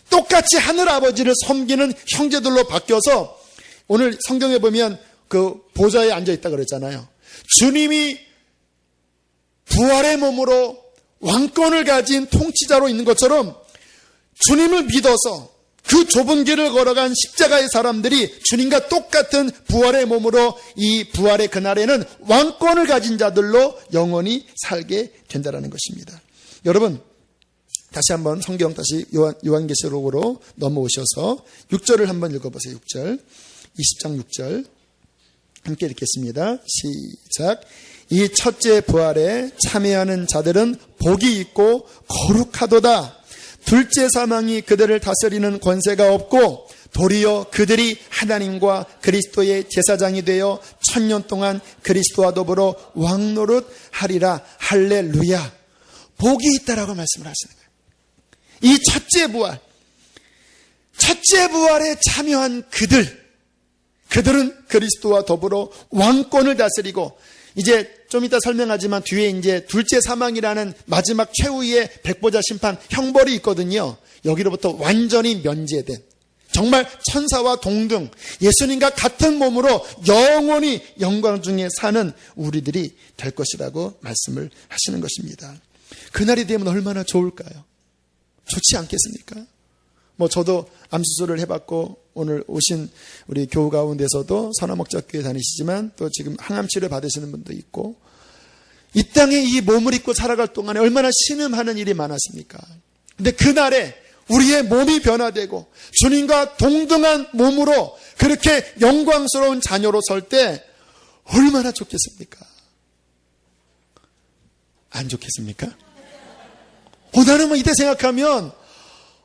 똑같이 하늘 아버지를 섬기는 형제들로 바뀌어서 오늘 성경에 보면 그 보좌에 앉아있다 그랬잖아요. 주님이 부활의 몸으로 왕권을 가진 통치자로 있는 것처럼 주님을 믿어서 그 좁은 길을 걸어간 십자가의 사람들이 주님과 똑같은 부활의 몸으로 이 부활의 그날에는 왕권을 가진 자들로 영원히 살게 된다는 것입니다. 여러분 다시 한번 성경 다시 요한계시록으로 넘어오셔서 6절을 한번 읽어보세요. 6절 20장 6절 함께 읽겠습니다. 시작. 이 첫째 부활에 참여하는 자들은 복이 있고 거룩하도다. 둘째 사망이 그들을 다스리는 권세가 없고 도리어 그들이 하나님과 그리스도의 제사장이 되어 1000년 동안 그리스도와 더불어 왕노릇하리라. 할렐루야. 복이 있다라고 말씀을 하시는 거예요. 이 첫째 부활에 참여한 그들, 그들은 그리스도와 더불어 왕권을 다스리고, 이제 좀 이따 설명하지만 뒤에 이제 둘째 사망이라는 마지막 최후의 백보자 심판 형벌이 있거든요. 여기로부터 완전히 면제된, 정말 천사와 동등 예수님과 같은 몸으로 영원히 영광 중에 사는 우리들이 될 것이라고 말씀을 하시는 것입니다. 그날이 되면 얼마나 좋을까요? 좋지 않겠습니까? 저도 암수술을 해봤고, 오늘 오신 우리 교우 가운데서도 선화목적교회 다니시지만 또 지금 항암치료 받으시는 분도 있고, 이 땅에 이 몸을 입고 살아갈 동안에 얼마나 신음하는 일이 많았습니까? 근데 그날에 우리의 몸이 변화되고 주님과 동등한 몸으로 그렇게 영광스러운 자녀로 설 때 얼마나 좋겠습니까? 안 좋겠습니까? 나는 이때 생각하면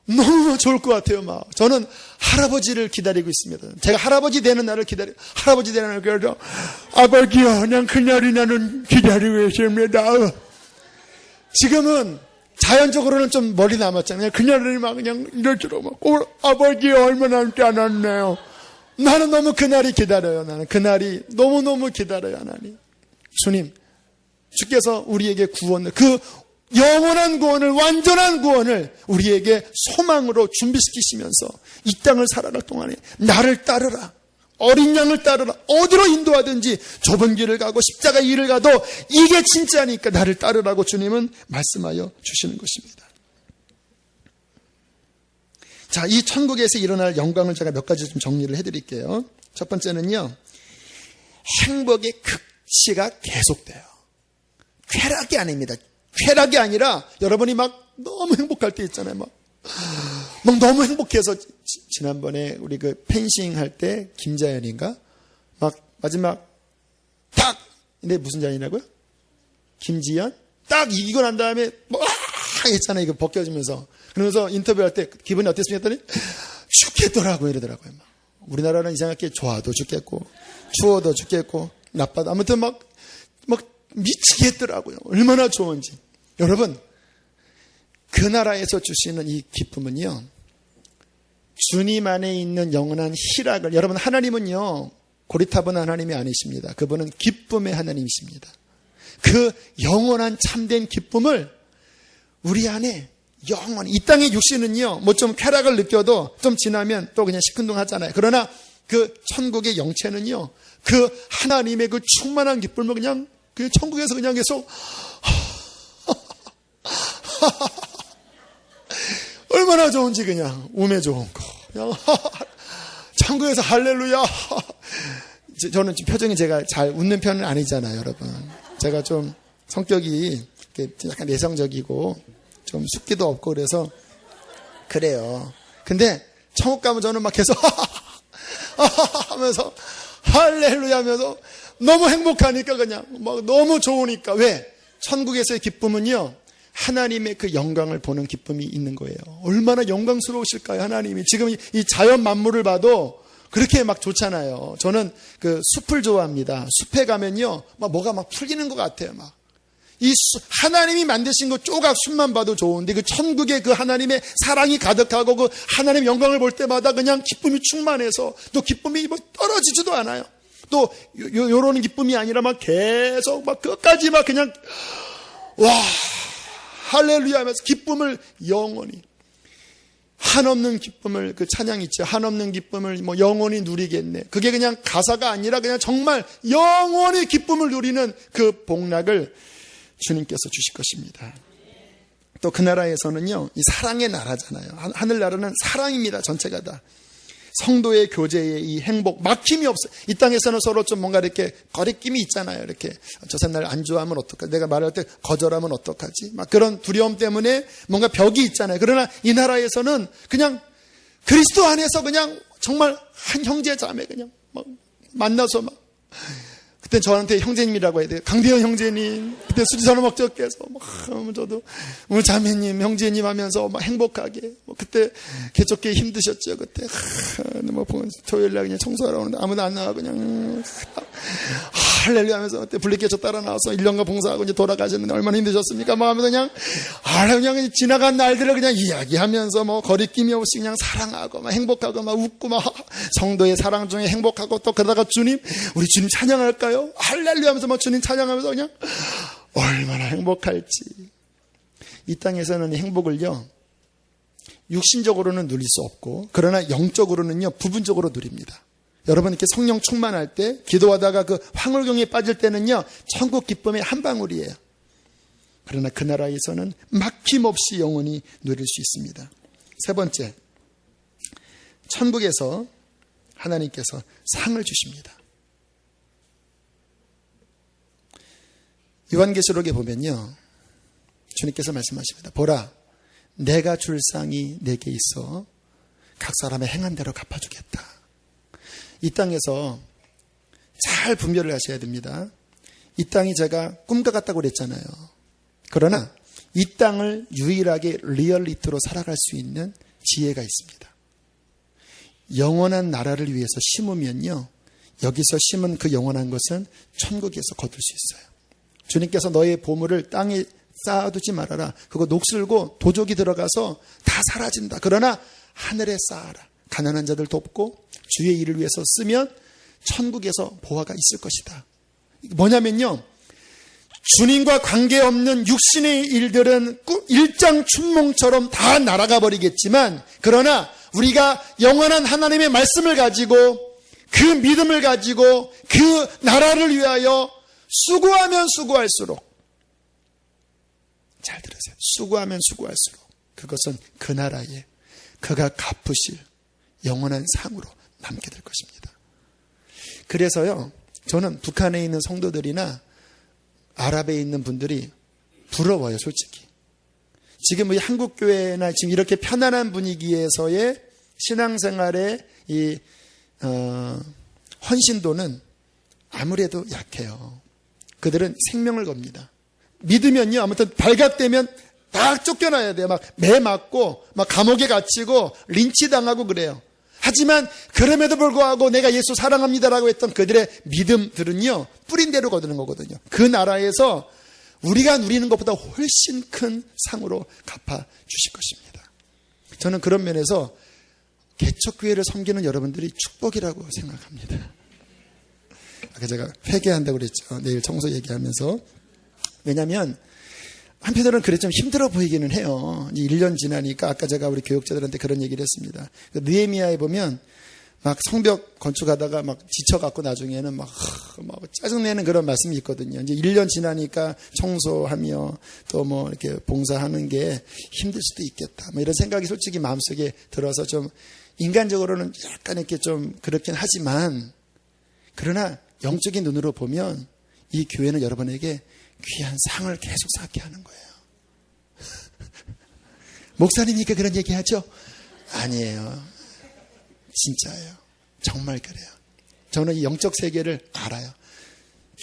너무 좋을 것 같아요. 저는 할아버지를 기다리고 있습니다. 제가 할아버지 되는 날을 할아버지 되는 날을 기다려. 아버지요, 그냥 그날이 나는 기다리고 있습니다. 지금은 자연적으로는 좀 멀리 남았잖아요. 그날이 그냥 이럴수록 아버지 얼마 남지 않았네요. 나는 너무 그날이 기다려요. 나는 그날이 너무너무 기다려요. 하나님, 주님, 주께서 우리에게 구원을, 그 영원한 구원을, 완전한 구원을 우리에게 소망으로 준비시키시면서 이 땅을 살아갈 동안에 나를 따르라, 어린 양을 따르라, 어디로 인도하든지 좁은 길을 가고 십자가 길을 가도 이게 진짜니까 나를 따르라고 주님은 말씀하여 주시는 것입니다. 자, 이 천국에서 일어날 영광을 제가 몇 가지 좀 정리를 해드릴게요. 첫 번째는요, 행복의 극치가 계속돼요. 쾌락이 아닙니다. 쾌락이 아니라 여러분이 너무 행복할 때 있잖아요. 막 너무 행복해서, 지난번에 우리 그 펜싱 할 때 김자연인가? 마지막 딱! 근데 무슨 자연이라고요? 김지연? 딱 이기고 난 다음에 했잖아요. 이거 벗겨지면서. 그러면서 인터뷰할 때 기분이 어땠습니까? 했더니 죽겠더라고요. 이러더라고요. 우리나라는 이상하게 좋아도 죽겠고 추워도 죽겠고 나빠도 아무튼 막 미치겠더라고요. 얼마나 좋은지. 여러분, 그 나라에서 주시는 이 기쁨은요, 주님 안에 있는 영원한 희락을, 여러분, 하나님은요 고리타분 하나님이 아니십니다. 그분은 기쁨의 하나님이십니다. 그 영원한 참된 기쁨을 우리 안에 영원히, 이 땅의 육신은요 좀 쾌락을 느껴도 좀 지나면 또 그냥 시큰둥하잖아요. 그러나 그 천국의 영체는요, 그 하나님의 그 충만한 기쁨을 그냥 그 천국에서 그냥 계속 얼마나 좋은지, 그냥 음에 좋은 거 그냥 천국에서 할렐루야. 저는 표정이 제가 잘 웃는 편은 아니잖아요, 여러분. 제가 좀 성격이 약간 내성적이고 좀 숙기도 없고 그래서 그래요. 근데 천국 가면 저는 막 계속 하면서 할렐루야 하면서 너무 행복하니까, 그냥 너무 좋으니까. 왜? 천국에서의 기쁨은요, 하나님의 그 영광을 보는 기쁨이 있는 거예요. 얼마나 영광스러우실까요, 하나님이. 지금 이 자연 만물을 봐도 그렇게 좋잖아요. 저는 그 숲을 좋아합니다. 숲에 가면요, 뭐가 풀리는 것 같아요. 하나님이 만드신 그 조각 숲만 봐도 좋은데, 그 천국의 그 하나님의 사랑이 가득하고 그 하나님의 영광을 볼 때마다 그냥 기쁨이 충만해서 또 기쁨이 떨어지지도 않아요. 또 요런 기쁨이 아니라 계속 끝까지 그냥 와 할렐루야 하면서 기쁨을 영원히, 한없는 기쁨을, 그 찬양 있죠. 한없는 기쁨을 영원히 누리겠네. 그게 그냥 가사가 아니라 그냥 정말 영원히 기쁨을 누리는 그 복락을 주님께서 주실 것입니다. 또 그 나라에서는요, 이 사랑의 나라잖아요. 하늘나라는 사랑입니다. 전체가 다. 성도의 교제의 이 행복, 막힘이 없어요. 이 땅에서는 서로 좀 뭔가 이렇게 거리낌이 있잖아요. 이렇게 저 사람 날 안 좋아하면 어떡하지? 내가 말할 때 거절하면 어떡하지? 그런 두려움 때문에 뭔가 벽이 있잖아요. 그러나 이 나라에서는 그냥 그리스도 안에서 그냥 정말 한 형제 자매 그냥 만나서 그때 저한테 형제님이라고 해야 돼요. 강대현 형제님, 그때 수지선을 목적께서 저도 오늘 자매님, 형제님 하면서 행복하게, 그때 개척기 힘드셨죠. 그때 토요일날 그냥 청소하러 오는데 아무도 안 나와 그냥 할렐루야 하면서 그때 블리케이션 따라 나와서 1년간 봉사하고 이제 돌아가셨는데 얼마나 힘드셨습니까? 막 하면서 그냥 지나간 날들을 그냥 이야기하면서 뭐 거리낌이 없이 그냥 사랑하고 막 행복하고 막 웃고 막 성도의 사랑 중에 행복하고 또 그러다가 주님, 우리 주님 찬양할까요? 할렐루야 하면서 막 주님 찬양하면서 그냥 얼마나 행복할지. 이 땅에서는 이 행복을요, 육신적으로는 누릴 수 없고, 그러나 영적으로는요, 부분적으로 누립니다. 여러분 이렇게 성령 충만할 때, 기도하다가 그 황홀경에 빠질 때는요, 천국 기쁨의 한 방울이에요. 그러나 그 나라에서는 막힘없이 영원히 누릴 수 있습니다. 세 번째, 천국에서 하나님께서 상을 주십니다. 요한계시록에 보면요, 주님께서 말씀하십니다. 보라, 내가 줄 상이 내게 있어 각 사람의 행한 대로 갚아주겠다. 이 땅에서 잘 분별을 하셔야 됩니다. 이 땅이 제가 꿈과 같다고 그랬잖아요. 그러나 이 땅을 유일하게 리얼리티로 살아갈 수 있는 지혜가 있습니다. 영원한 나라를 위해서 심으면요, 여기서 심은 그 영원한 것은 천국에서 거둘 수 있어요. 주님께서 너의 보물을 땅에 쌓아두지 말아라. 그거 녹슬고 도적이 들어가서 다 사라진다. 그러나 하늘에 쌓아라. 가난한 자들 돕고 주의 일을 위해서 쓰면 천국에서 보화가 있을 것이다. 뭐냐면요, 주님과 관계없는 육신의 일들은 일장춘몽처럼 다 날아가 버리겠지만, 그러나 우리가 영원한 하나님의 말씀을 가지고 그 믿음을 가지고 그 나라를 위하여 수고하면 수고할수록, 잘 들으세요, 수고하면 수고할수록 그것은 그 나라에 그가 갚으실 영원한 상으로 남게 될 것입니다. 그래서요, 저는 북한에 있는 성도들이나 아랍에 있는 분들이 부러워요, 솔직히. 지금 이 한국교회나 지금 이렇게 편안한 분위기에서의 신앙생활의 이 헌신도는 아무래도 약해요. 그들은 생명을 겁니다. 믿으면요, 아무튼 발각되면 다 쫓겨나야 돼요. 막 매 맞고 막 감옥에 갇히고 린치당하고 그래요. 하지만 그럼에도 불구하고 내가 예수 사랑합니다라고 했던 그들의 믿음들은요, 뿌린 대로 거두는 거거든요. 그 나라에서 우리가 누리는 것보다 훨씬 큰 상으로 갚아주실 것입니다. 저는 그런 면에서 개척교회를 섬기는 여러분들이 축복이라고 생각합니다. 아까 제가 회개한다고 그랬죠. 내일 청소 얘기하면서. 왜냐하면 한편으로는 그래 좀 힘들어 보이기는 해요. 이제 1년 지나니까 아까 제가 우리 교육자들한테 그런 얘기를 했습니다. 느헤미야에 보면 막 성벽 건축하다가 막 지쳐갖고 나중에는 막 짜증내는 그런 말씀이 있거든요. 이제 1년 지나니까 청소하며 또 뭐 이렇게 봉사하는 게 힘들 수도 있겠다. 뭐 이런 생각이 솔직히 마음속에 들어서 좀 인간적으로는 약간 이렇게 좀 그렇긴 하지만, 그러나 영적인 눈으로 보면 이 교회는 여러분에게 귀한 상을 계속 쌓게 하는 거예요. 목사님이니까 그런 얘기 하죠? 아니에요. 진짜예요. 정말 그래요. 저는 이 영적 세계를 알아요.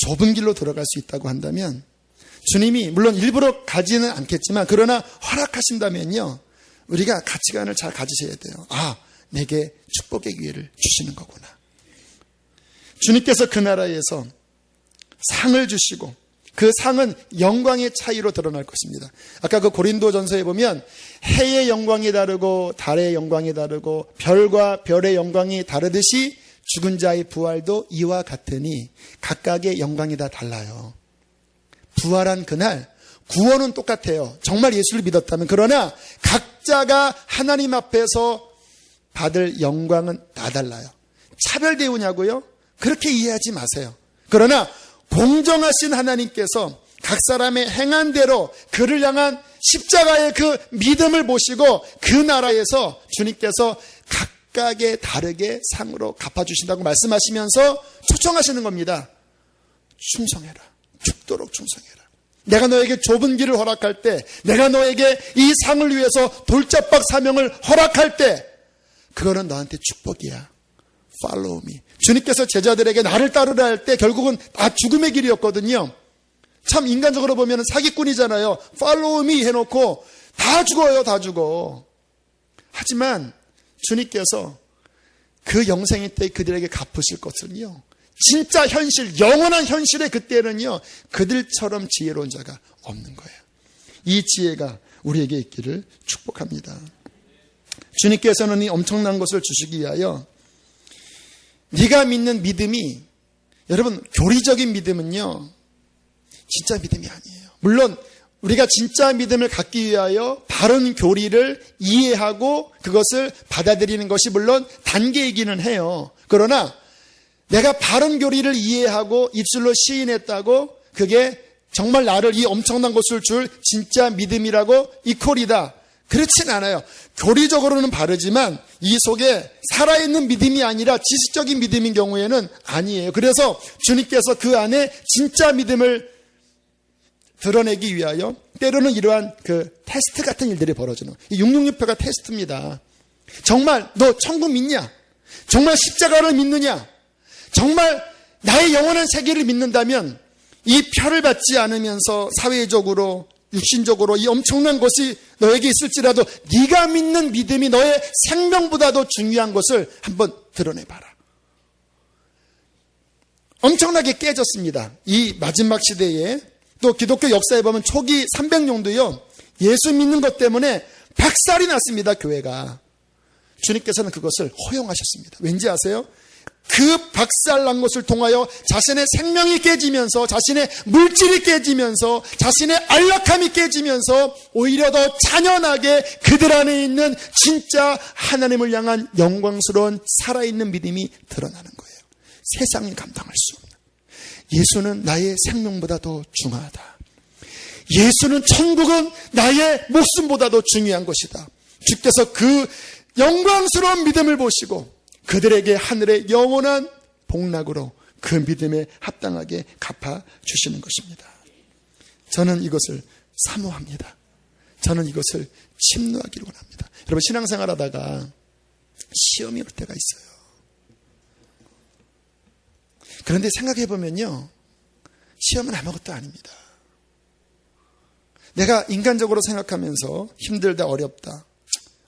좁은 길로 들어갈 수 있다고 한다면, 주님이 물론 일부러 가지는 않겠지만, 그러나 허락하신다면요, 우리가 가치관을 잘 가지셔야 돼요. 아, 내게 축복의 기회를 주시는 거구나. 주님께서 그 나라에서 상을 주시고 그 상은 영광의 차이로 드러날 것입니다. 아까 그 고린도전서에 보면 해의 영광이 다르고 달의 영광이 다르고 별과 별의 영광이 다르듯이 죽은 자의 부활도 이와 같으니 각각의 영광이 다 달라요. 부활한 그날 구원은 똑같아요. 정말 예수를 믿었다면. 그러나 각자가 하나님 앞에서 받을 영광은 다 달라요. 차별 대우냐고요? 그렇게 이해하지 마세요. 그러나 공정하신 하나님께서 각 사람의 행한 대로 그를 향한 십자가의 그 믿음을 보시고 그 나라에서 주님께서 각각의 다르게 상으로 갚아주신다고 말씀하시면서 초청하시는 겁니다. 충성해라. 죽도록 충성해라. 내가 너에게 좁은 길을 허락할 때, 내가 너에게 이 상을 위해서 돌짝박 사명을 허락할 때, 그거는 너한테 축복이야. Follow me. 주님께서 제자들에게 나를 따르라 할 때 결국은 다 죽음의 길이었거든요. 참 인간적으로 보면 사기꾼이잖아요. Follow me 해놓고 다 죽어요. 다 죽어. 하지만 주님께서 그 영생의 때 그들에게 갚으실 것은요, 진짜 현실, 영원한 현실의 그때는요, 그들처럼 지혜로운 자가 없는 거예요. 이 지혜가 우리에게 있기를 축복합니다. 주님께서는 이 엄청난 것을 주시기 위하여 네가 믿는 믿음이, 여러분 교리적인 믿음은요 진짜 믿음이 아니에요. 물론 우리가 진짜 믿음을 갖기 위하여 바른 교리를 이해하고 그것을 받아들이는 것이 물론 단계이기는 해요. 그러나 내가 바른 교리를 이해하고 입술로 시인했다고 그게 정말 나를 이 엄청난 것을 줄 진짜 믿음이라고 이퀄이다, 그렇진 않아요. 교리적으로는 바르지만 이 속에 살아있는 믿음이 아니라 지식적인 믿음인 경우에는 아니에요. 그래서 주님께서 그 안에 진짜 믿음을 드러내기 위하여 때로는 이러한 그 테스트 같은 일들이 벌어지는, 이 666표가 테스트입니다. 정말 너 천국 믿냐? 정말 십자가를 믿느냐? 정말 나의 영원한 세계를 믿는다면 이 표를 받지 않으면서 사회적으로 육신적으로 이 엄청난 것이 너에게 있을지라도 네가 믿는 믿음이 너의 생명보다도 중요한 것을 한번 드러내봐라. 엄청나게 깨졌습니다. 이 마지막 시대에 또 기독교 역사에 보면 초기 300년도요 예수 믿는 것 때문에 박살이 났습니다. 교회가. 주님께서는 그것을 허용하셨습니다. 왠지 아세요? 그 박살난 것을 통하여 자신의 생명이 깨지면서, 자신의 물질이 깨지면서, 자신의 안락함이 깨지면서 오히려 더 잔연하게 그들 안에 있는 진짜 하나님을 향한 영광스러운 살아있는 믿음이 드러나는 거예요. 세상이 감당할 수 없는, 예수는 나의 생명보다 더 중요하다, 예수는 천국은 나의 목숨보다 더 중요한 것이다. 주께서 그 영광스러운 믿음을 보시고 그들에게 하늘의 영원한 복락으로 그 믿음에 합당하게 갚아주시는 것입니다. 저는 이것을 사모합니다. 저는 이것을 침노하기를 원합니다. 여러분, 신앙생활 하다가 시험이 올 때가 있어요. 그런데 생각해 보면요, 시험은 아무것도 아닙니다. 내가 인간적으로 생각하면서 힘들다, 어렵다,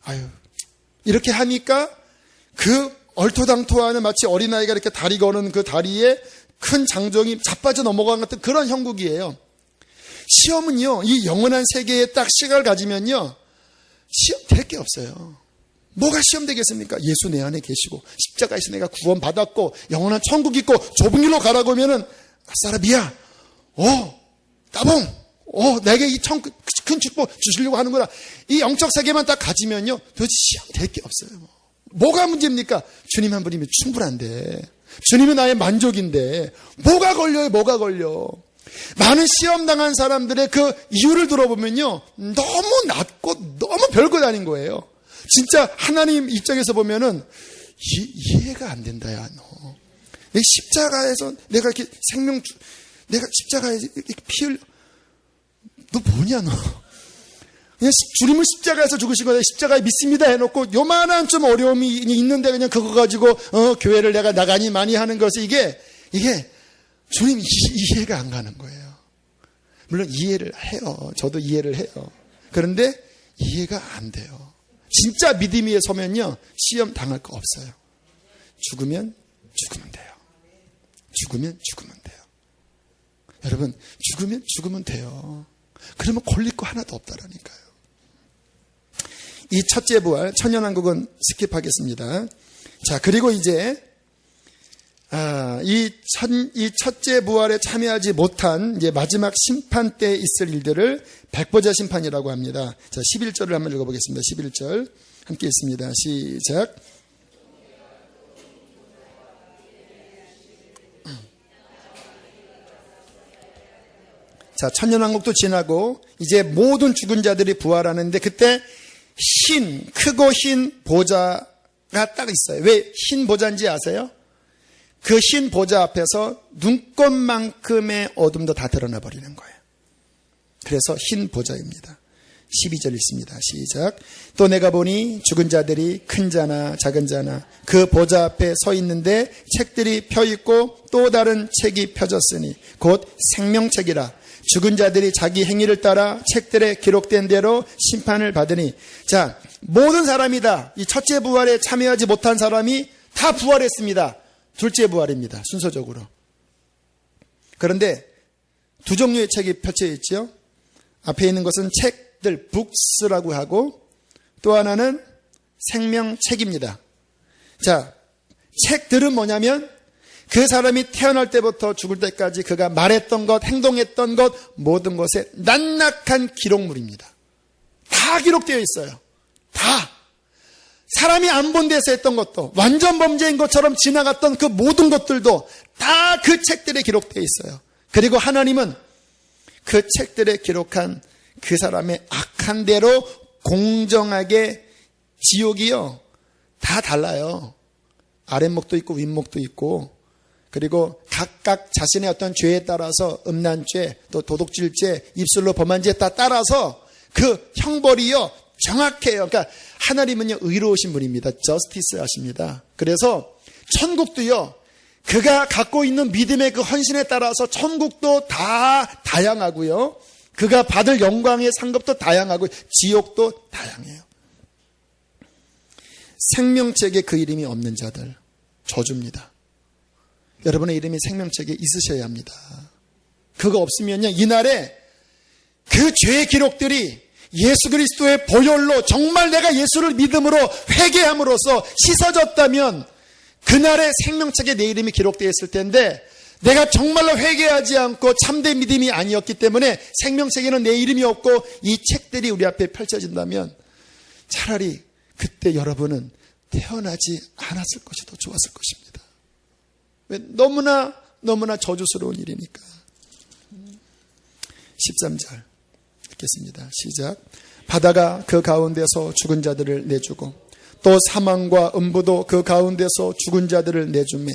아유, 이렇게 하니까 그 얼토당토하는 마치 어린아이가 이렇게 다리 거는 그 다리에 큰 장정이 자빠져 넘어간 같은 그런 형국이에요. 시험은요, 이 영원한 세계에 딱 시각을 가지면요, 시험 될 게 없어요. 뭐가 시험 되겠습니까? 예수 내 안에 계시고 십자가에서 내가 구원받았고 영원한 천국 있고 좁은 길로 가라고 하면은 사라비야, 따봉, 내게 이 큰 축복 주시려고 하는구나. 이 영적 세계만 딱 가지면요, 도대체 시험 될 게 없어요. 뭐가 문제입니까? 주님 한 분이면 충분한데, 주님은 나의 만족인데 뭐가 걸려요? 뭐가 걸려? 많은 시험 당한 사람들의 그 이유를 들어보면요, 너무 낮고 너무 별것 아닌 거예요. 진짜 하나님 입장에서 보면은 이해가 안 된다. 야, 너 내 십자가에서 내가 이렇게 내가 십자가에서 이렇게 피 흘려, 너 뭐냐 너? 그냥 주님은 십자가에서 죽으신 거다, 십자가에 믿습니다 해놓고 요만한 좀 어려움이 있는데 그냥 그거 가지고 교회를 내가 나가니 많이 하는 것이 이게 주님 이해가 안 가는 거예요. 물론 이해를 해요. 저도 이해를 해요. 그런데 이해가 안 돼요. 진짜 믿음 위에 서면요, 시험 당할 거 없어요. 죽으면 돼요. 죽으면 돼요. 여러분, 죽으면 돼요. 그러면 걸릴 거 하나도 없다라니까요. 이 첫째 부활, 천년왕국은 스킵하겠습니다. 자, 그리고 이제 이 첫째 부활에 참여하지 못한 이제 마지막 심판 때 있을 일들을 백보자 심판이라고 합니다. 자, 11절을 한번 읽어보겠습니다. 11절 함께 읽습니다. 시작. 자, 천년왕국도 지나고 이제 모든 죽은 자들이 부활하는데 그때 크고 흰 보자가 딱 있어요. 왜 흰 보자인지 아세요? 그 흰 보자 앞에서 눈꽃만큼의 어둠도 다 드러나 버리는 거예요. 그래서 흰 보자입니다. 12절 읽습니다. 시작. 또 내가 보니 죽은 자들이 큰 자나 작은 자나 그 보자 앞에 서 있는데 책들이 펴 있고 또 다른 책이 펴졌으니 곧 생명책이라. 죽은 자들이 자기 행위를 따라 책들에 기록된 대로 심판을 받으니. 자, 모든 사람이다. 이 첫째 부활에 참여하지 못한 사람이 다 부활했습니다. 둘째 부활입니다. 순서적으로. 그런데 두 종류의 책이 펼쳐 있죠. 앞에 있는 것은 책들, 북스라고 하고 또 하나는 생명책입니다. 자, 책들은 뭐냐면 그 사람이 태어날 때부터 죽을 때까지 그가 말했던 것, 행동했던 것, 모든 것에 낱낱한 기록물입니다. 다 기록되어 있어요. 다. 사람이 안 본 데서 했던 것도, 완전 범죄인 것처럼 지나갔던 그 모든 것들도 다 그 책들에 기록되어 있어요. 그리고 하나님은 그 책들에 기록한 그 사람의 악한 대로 공정하게 지옥이요, 다 달라요. 아랫목도 있고 윗목도 있고, 그리고 각각 자신의 어떤 죄에 따라서 음란죄, 또 도둑질죄, 입술로 범한 죄에 따라서 그 형벌이요 정확해요. 그러니까 하나님은요 의로우신 분입니다. 저스티스 하십니다. 그래서 천국도요, 그가 갖고 있는 믿음의 그 헌신에 따라서 천국도 다 다양하고요, 그가 받을 영광의 상급도 다양하고 지옥도 다양해요. 생명책에 그 이름이 없는 자들 저주입니다. 여러분의 이름이 생명책에 있으셔야 합니다. 그거 없으면요, 이날에 그 죄의 기록들이 예수 그리스도의 보혈로 정말 내가 예수를 믿음으로 회개함으로써 씻어졌다면 그날의 생명책에 내 이름이 기록되어 있을 텐데, 내가 정말로 회개하지 않고 참된 믿음이 아니었기 때문에 생명책에는 내 이름이 없고 이 책들이 우리 앞에 펼쳐진다면 차라리 그때 여러분은 태어나지 않았을 것이 더 좋았을 것입니다. 왜? 너무나 저주스러운 일이니까. 13절 읽겠습니다. 시작. 바다가 그 가운데서 죽은 자들을 내주고 또 사망과 음부도 그 가운데서 죽은 자들을 내주매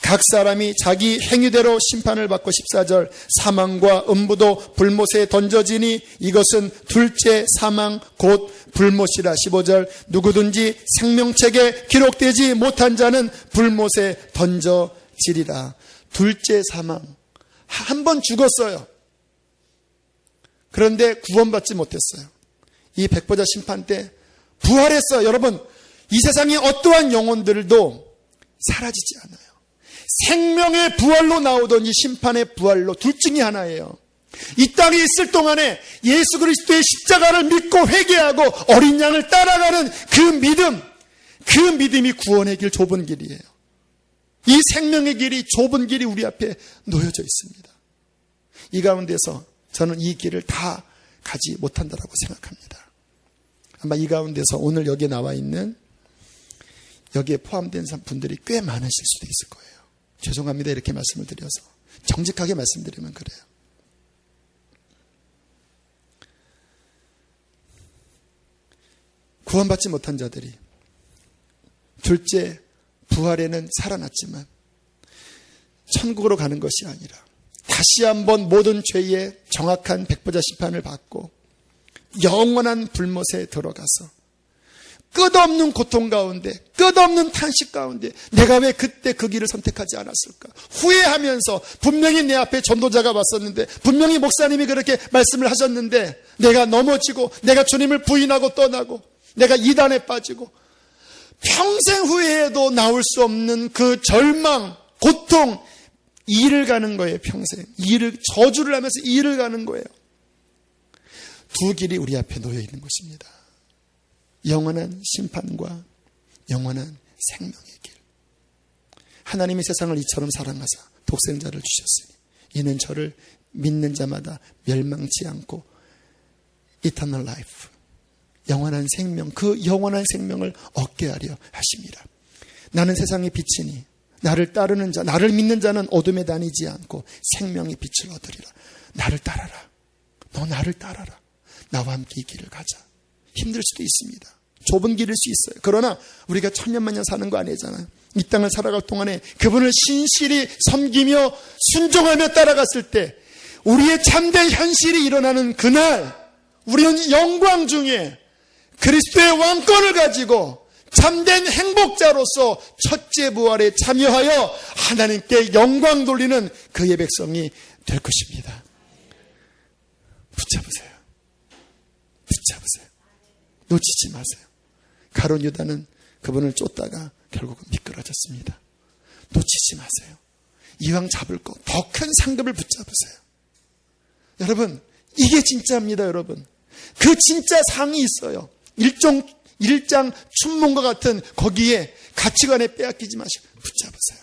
각 사람이 자기 행위대로 심판을 받고, 14절, 사망과 음부도 불못에 던져지니 이것은 둘째 사망 곧 불못이라. 15절, 누구든지 생명책에 기록되지 못한 자는 불못에 던져지리라. 둘째 사망. 한 번 죽었어요. 그런데 구원받지 못했어요. 이 백보자 심판 때 부활했어요. 여러분, 이 세상의 어떠한 영혼들도 사라지지 않아요. 생명의 부활로 나오든지 심판의 부활로, 둘 중에 하나예요. 이 땅에 있을 동안에 예수 그리스도의 십자가를 믿고 회개하고 어린 양을 따라가는 그 믿음이 구원의 길, 좁은 길이에요. 이 생명의 길이, 좁은 길이 우리 앞에 놓여져 있습니다. 이 가운데서 저는 이 길을 다 가지 못한다라고 생각합니다. 아마 이 가운데서 오늘 여기에 나와 있는, 여기에 포함된 분들이 꽤 많으실 수도 있을 거예요. 죄송합니다. 이렇게 말씀을 드려서. 정직하게 말씀드리면 그래요. 구원받지 못한 자들이 둘째 부활에는 살아났지만 천국으로 가는 것이 아니라 다시 한번 모든 죄의 정확한 백보자 심판을 받고 영원한 불못에 들어가서 끝없는 고통 가운데, 끝없는 탄식 가운데 내가 왜 그때 그 길을 선택하지 않았을까 후회하면서, 분명히 내 앞에 전도자가 왔었는데, 분명히 목사님이 그렇게 말씀을 하셨는데 내가 넘어지고, 내가 주님을 부인하고 떠나고, 내가 이단에 빠지고, 평생 후회해도 나올 수 없는 그 절망, 고통, 일을 가는 거예요. 평생 저주를 하면서 일을 가는 거예요. 두 길이 우리 앞에 놓여 있는 것입니다. 영원한 심판과 영원한 생명의 길. 하나님이 세상을 이처럼 사랑하사 독생자를 주셨으니 이는 저를 믿는 자마다 멸망치 않고 eternal life, 영원한 생명, 그 영원한 생명을 얻게 하려 하심이라. 나는 세상의 빛이니 나를 따르는 자, 나를 믿는 자는 어둠에 다니지 않고 생명의 빛을 얻으리라. 나를 따라라. 너 나를 따라라. 나와 함께 이 길을 가자. 힘들 수도 있습니다. 좁은 길일 수 있어요. 그러나 우리가 천년만년 사는 거 아니잖아요. 이 땅을 살아갈 동안에 그분을 신실히 섬기며 순종하며 따라갔을 때 우리의 참된 현실이 일어나는 그날, 우리는 영광 중에 그리스도의 왕권을 가지고 참된 행복자로서 첫째 부활에 참여하여 하나님께 영광 돌리는 그의 백성이 될 것입니다. 붙잡으세요. 놓치지 마세요. 가룟 유다는 그분을 쫓다가 결국은 미끄러졌습니다. 놓치지 마세요. 이왕 잡을 거 더 큰 상급을 붙잡으세요. 여러분, 이게 진짜입니다, 여러분. 그 진짜 상이 있어요. 일장 춘몽과 같은 거기에 가치관에 빼앗기지 마시고 붙잡으세요.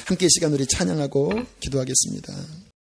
함께 이 시간 우리 찬양하고 기도하겠습니다.